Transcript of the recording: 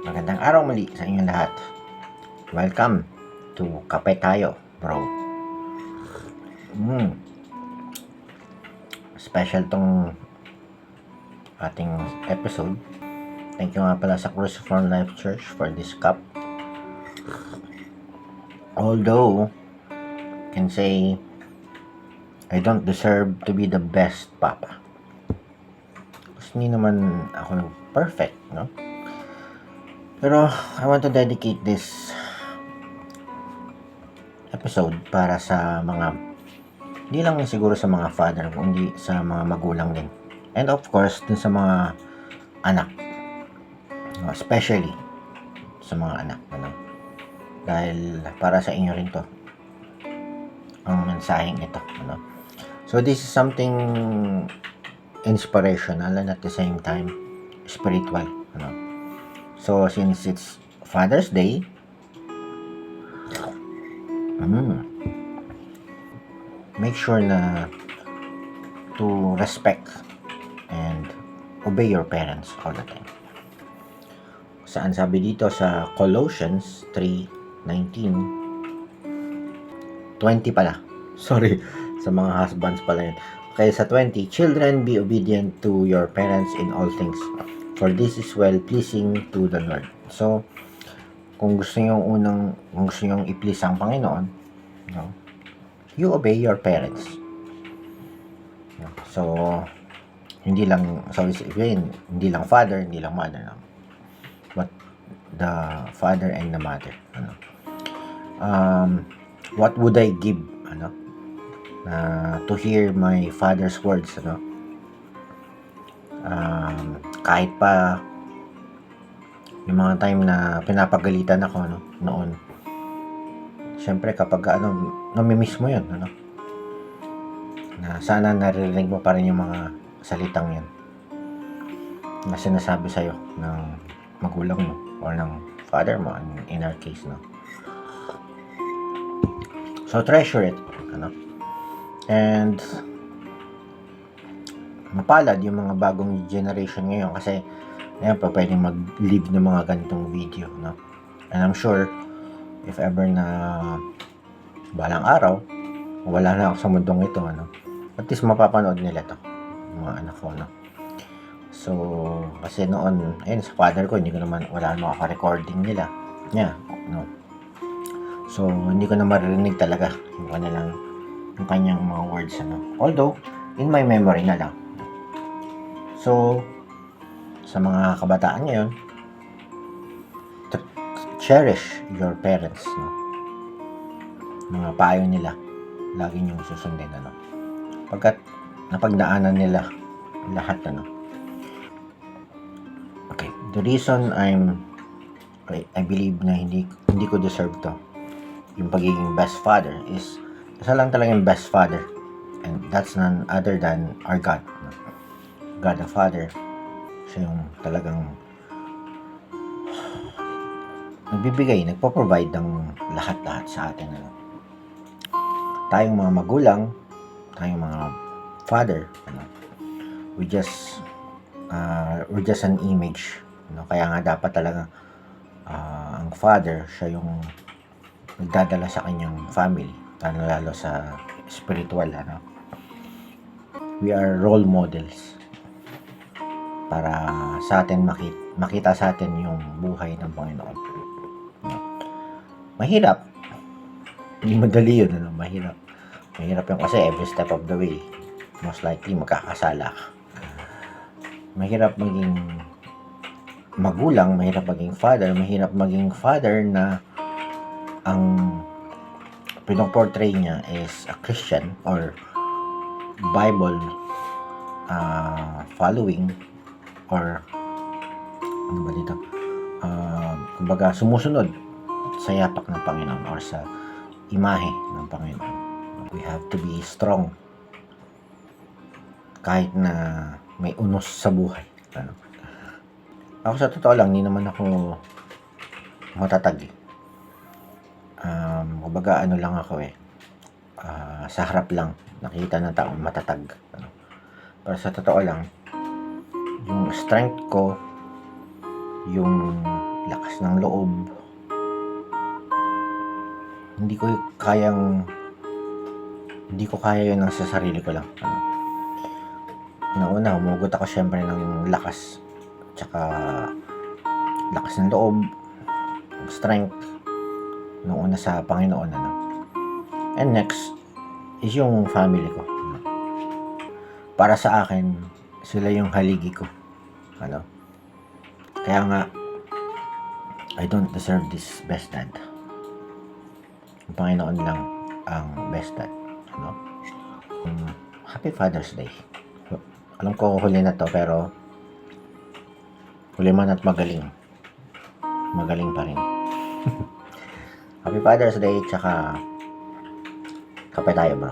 Magandang araw muli sa inyong lahat. Welcome to Kape Tayo, bro. Special tong ating episode. Thank you nga pala sa Cruciform Life Church for this cup. Although, I can say, I don't deserve to be the best papa. Kasi hindi naman ako perfect, no? Pero I want to dedicate this episode para sa mga, hindi lang siguro sa mga father, kundi sa mga magulang din. And of course, dun sa mga anak. Especially sa mga anak. Ano? Dahil para sa inyo rin to ang mensaheng ito. Ano? So this is something inspirational and at the same time spiritual. Ano? So, since it's Father's Day, make sure na to respect and obey your parents all the time. Saan sabi dito sa Colossians 3:19, 20 pala. Sorry, sa mga husbands pala yun. Kaya sa 20, children, be obedient to your parents in all things, for this is well-pleasing to the Lord. So, kung gusto nyo i-please ang Panginoon, no, you obey your parents. So, hindi lang father, hindi lang mother, no, but the father and the mother. Ano. What would I give, to hear my father's words, kahit pa yung mga time na pinapagalitan ako noon, syempre kapag namimiss mo yun, na sana naririnig mo pa rin yung mga salitang yun na sinasabi sa'yo ng magulang mo or ng father mo in our case, so treasure it, and mapalad yung mga bagong generation ngayon kasi ayan pa pwedeng mag-live ng mga ganitong video, and I'm sure if ever na balang araw wala na ako sa mundong ito, at least mapapanood nila to mga anak ko, so kasi noon ayun sa father ko wala naman ako recording nila niya, so hindi ko na maririnig talaga yung kanyang mga words, although in my memory na lang. So, sa mga kabataan ngayon, cherish your parents, mga payo nila, lagi niyong susundin, pagkat napagdaanan nila lahat, Okay, the reason I believe na hindi ko deserve to, yung pagiging best father, is isa lang talagang best father, and that's none other than our God. God the Father, siya yung talagang nagpo-provide ng lahat-lahat sa atin. Tayong mga magulang, tayong mga father, we're just an image, kaya nga dapat talaga ang father, siya yung nagdadala sa kanyang family, lalo sa spiritual, we are role models para sa atin makita sa atin yung buhay ng Panginoon. Mahirap. Hindi madali yun, mahirap. Mahirap yun kasi every step of the way, most likely magkakasala ka. Mahirap maging magulang, mahirap maging father na ang pinoportray niya is a Christian or Bible following, or kumbaga sumusunod sa yapak ng Panginoon or sa imahe ng Panginoon. We have to be strong kahit na may unos sa buhay. Ako sa totoo lang, hindi naman ako matatag. Kumbaga lang ako sa harap lang nakita ng taong matatag. Pero sa totoo lang, yung strength ko, yung lakas ng loob. Hindi ko kaya yun ng sa sarili ko lang. Una, humugot ako syempre ng lakas. Tsaka, lakas ng loob, strength, nung una sa Panginoon. And next, is yung family ko. Para sa akin, sila yung haligi ko. Kaya nga, I don't deserve this best dad. Ang Panginoon lang ang best dad. Happy Father's Day. Alam ko huli na to, pero huli man at magaling pa rin. Happy Father's Day, tsaka kape tayo bro.